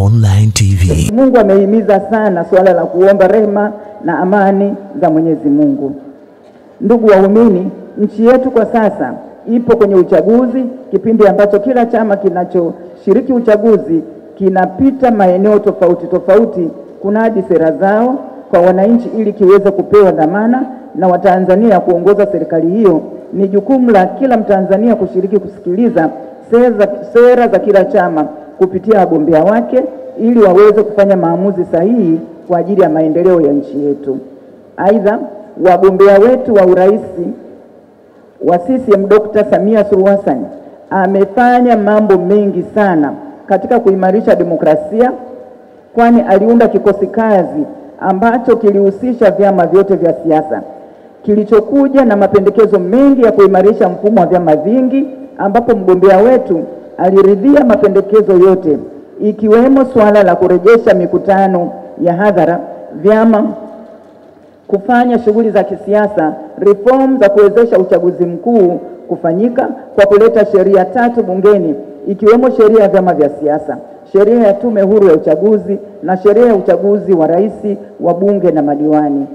Online TV. Mungu amehimiza sana swala la kuomba rehema na amani za Mwenyezi Mungu. Ndugu waumini, nchi yetu kwa sasa ipo kwenye uchaguzi, kipindi ambacho kila chama kinachoshiriki uchaguzi kinapita maeneo tofauti tofauti kunadi sera zao kwa wananchi ili kiweze kupewa dhamana na Watanzania kuongoza serikali hiyo. Ni jukumu la kila Mtanzania kushiriki kusikiliza sera za kila chama kupitia wagombea wake ili waweze kufanya maamuzi sahihi kwa ajili ya maendeleo ya nchi yetu. Aidha, wagombea wetu wa urais wa CCM Dr. Samia Suluhu Hassan amefanya mambo mengi sana katika kuimarisha demokrasia, kwani aliunda kikosi kazi ambacho kilihusisha vyama vyote vya siasa, kilichokuja na mapendekezo mengi ya kuimarisha mfumo wa vyama vingi, ambapo mgombea wetu aliridhia mapendekezo yote, ikiwemo swala la kurejesha mikutano ya hadhara, vyama kufanya shughuli za kisiasa, reform za kuwezesha uchaguzi mkuu kufanyika kwa kuleta sheria 3 bungeni, ikiwemo sheria ya vyama vya siasa, sheria ya tume huru ya uchaguzi na sheria ya uchaguzi wa rais, wa bunge na madiwani.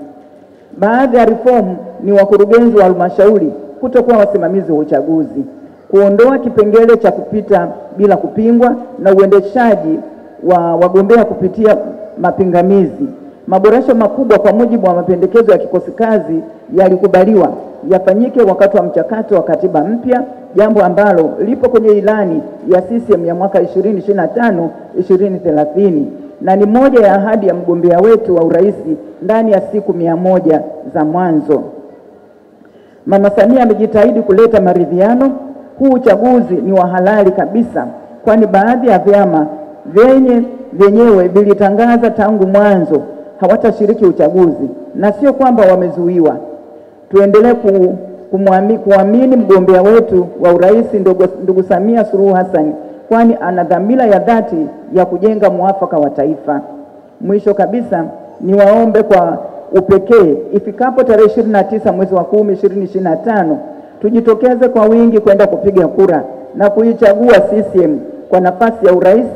Baadhi ya reform ni wakurugenzi wa halmashauri kutokuwa wasimamizi wa uchaguzi, kuondoa kipengele cha kupita bila kupingwa na uendeshaji wa wagombea kupitia mapingamizi. Maboresho makubwa kwa mujibu wa mapendekezo ya kikosi kazi yalikubaliwa yafanyike wakati wa mchakato wa katiba mpya, jambo ambalo lipo kwenye ilani ya CCM ya mwaka 2025-2030 na ni moja ya ahadi ya mgombea wetu wa urais ndani ya siku 100 za mwanzo. Mama Samia amejitahidi kuleta maridhiano. Huu uchaguzi ni wa halali kabisa, kwani baadhi ya vyama vyenyewe vilitangaza tangu mwanzo hawatashiriki uchaguzi, na sio kwamba wamezuiwa. Tuendelee kuamini mgombea wetu wa urais ndugu Samia Suluhu Hassan, kwani ana dhamira ya dhati ya kujenga muafaka wa taifa. Mwisho kabisa, niwaombe kwa upekee ifikapo tarehe 29 mwezi wa 10 2025 tujitokeze kwa wingi kwenda kupiga kura na kuichagua CCM kwa nafasi ya urais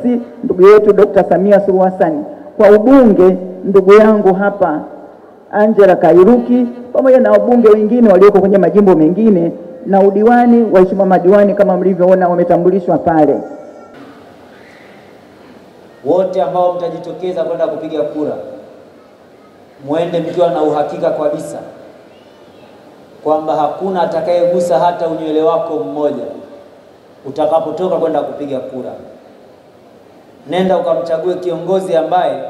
ndugu yetu Dr. Samia Suluhu Hassan, kwa ubunge ndugu yangu hapa Angela Kairuki, pamoja na wabunge wengine walioko kwenye majimbo mengine, na udiwani, waheshimiwa madiwani kama mlivyoona wametambulishwa pale. Wote ambao mtajitokeza kwenda kupiga kura, muende mkiwa na uhakika kabisa kwamba hakuna atakayegusa hata unywele wako mmoja utakapotoka kwenda kupiga kura. Nenda ukamchague kiongozi ambaye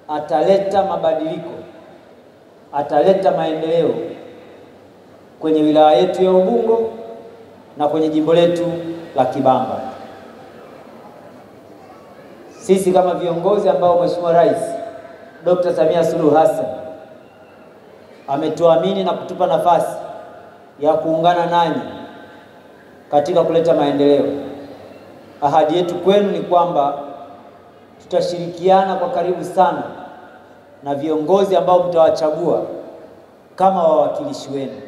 ataleta mabadiliko, ataleta maendeleo kwenye wilaya yetu ya Ubungo na kwenye jimbo letu la Kibamba. Sisi kama viongozi ambao Mheshimiwa Rais Dr. Samia Suluhu Hassan ametuamini na kutupa nafasi ya kuungana nanyi katika kuleta maendeleo, ahadi yetu kwenu ni kwamba tutashirikiana kwa karibu sana na viongozi ambao mtawachagua kama wawakilishi wenu.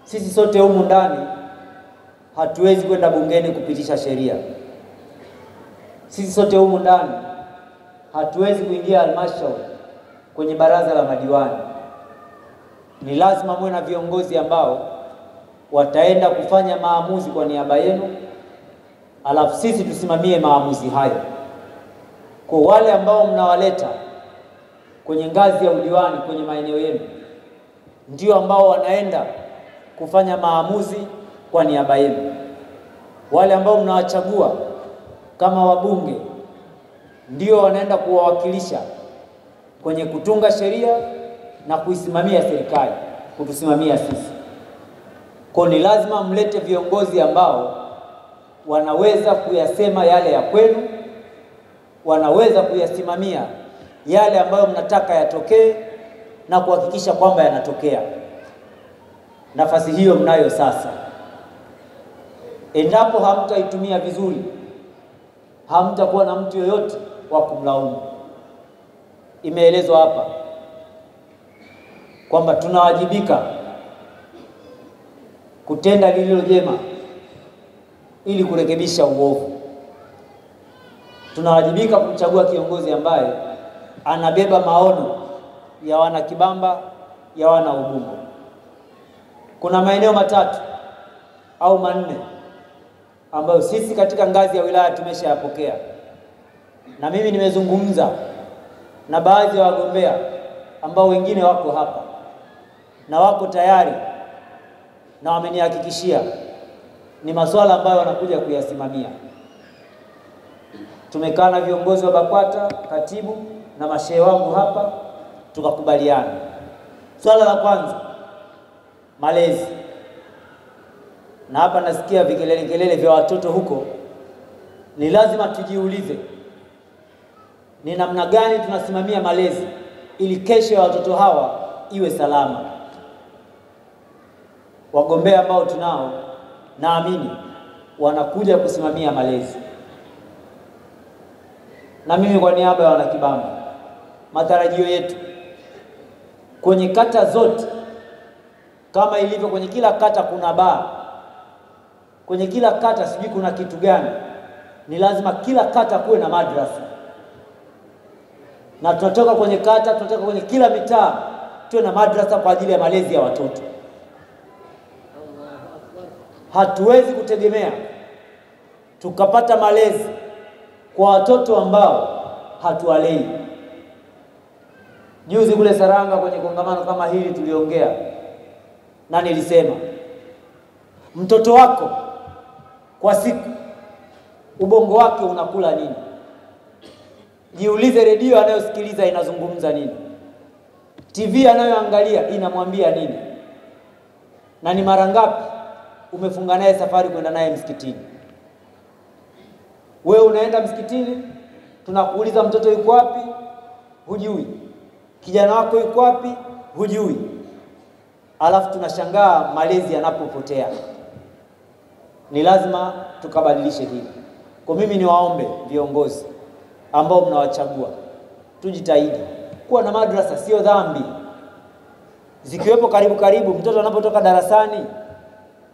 Sisi sote humu ndani hatuwezi kwenda bungeni kupitisha sheria. Sisi sote humu ndani hatuwezi kuingia halmashauri kwenye baraza la madiwani. Ni lazima muwe na viongozi ambao wataenda kufanya maamuzi kwa niaba yenu, alafu sisi tusimamie maamuzi hayo. Kwa wale ambao mnawaleta kwenye ngazi ya udiwani kwenye maeneo yenu, ndio ambao wanaenda kufanya maamuzi kwa niaba yenu. Wale ambao mnawachagua kama wabunge ndio wanaenda kuwawakilisha kwenye kutunga sheria na kuisimamia serikali, kutusimamia sisi. Kwa ni lazima mlete viongozi ambao wanaweza kuyasema yale ya kwenu, wanaweza kuyasimamia yale ambayo mnataka yatokee na kuhakikisha kwamba yanatokea. Nafasi hiyo mnayo sasa. Endapo hamtaitumia vizuri, hamtakuwa na mtu yoyote wa kumlaumu. Imeelezwa hapa kwamba tunawajibika kutenda lililo jema ili kurekebisha uovu. tunawajibika kumchagua kiongozi ambaye anabeba maono ya wana Kibamba, ya wana Ubungo. Kuna maeneo matatu au manne ambayo sisi katika ngazi ya wilaya tumeshayapokea, na mimi nimezungumza na baadhi ya wagombea ambao wengine wako hapa na wako tayari na wamenihakikishia ni masuala ambayo wanakuja kuyasimamia. Tumekaa na viongozi wa BAKWATA, katibu na mashehe wangu hapa, tukakubaliana. Swala la kwanza, malezi. Na hapa nasikia vikelele vya watoto huko. Ni lazima tujiulize ni namna gani tunasimamia malezi ili kesho ya watoto hawa iwe salama. Wagombea ambao tunao naamini wanakuja kusimamia malezi. Na mimi kwa niaba ya wana Kibamba, matarajio yetu kwenye kata zote, kama ilivyo kwenye kila kata kuna baa, kwenye kila kata sijui kuna kitu gani, ni lazima kila kata kuwe na madrasa. Na tunatoka kwenye kata, tunatoka kwenye kila mitaa tuwe na madrasa kwa ajili ya malezi ya watoto. Hatuwezi kutegemea tukapata malezi kwa watoto ambao hatuwalei. Juzi kule Saranga kwenye kongamano kama hili tuliongea na nilisema, mtoto wako kwa siku ubongo wake unakula nini? Jiulize, redio anayosikiliza inazungumza nini? TV anayoangalia inamwambia nini? Na ni mara ngapi umefunga naye safari kwenda naye msikitini? Wewe unaenda msikitini, tunakuuliza mtoto yuko wapi? Hujui. Kijana wako yuko wapi? Hujui. Alafu tunashangaa malezi yanapopotea. Ni lazima tukabadilishe hili. Kwa mimi niwaombe viongozi ambao mnawachagua, tujitahidi kuwa na madrasa. Sio dhambi zikiwepo karibu. Mtoto anapotoka darasani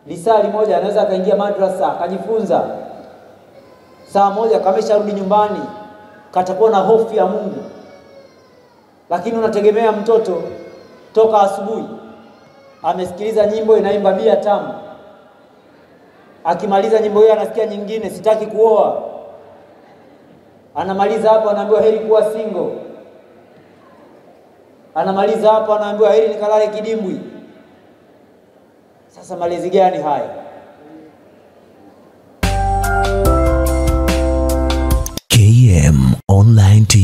lisali moja anaweza akaingia madrasa akajifunza. Saa moja kamesharudi nyumbani, katakuwa na hofu ya Mungu. Lakini unategemea mtoto toka asubuhi amesikiliza nyimbo inaimba bia tamu, akimaliza nyimbo hiyo anasikia nyingine, sitaki kuoa. Anamaliza hapo anaambiwa heri kuwa single. Anamaliza hapo anaambiwa heri nikalale kidimbwi. Sasa malezi gani haya? KM Online TV.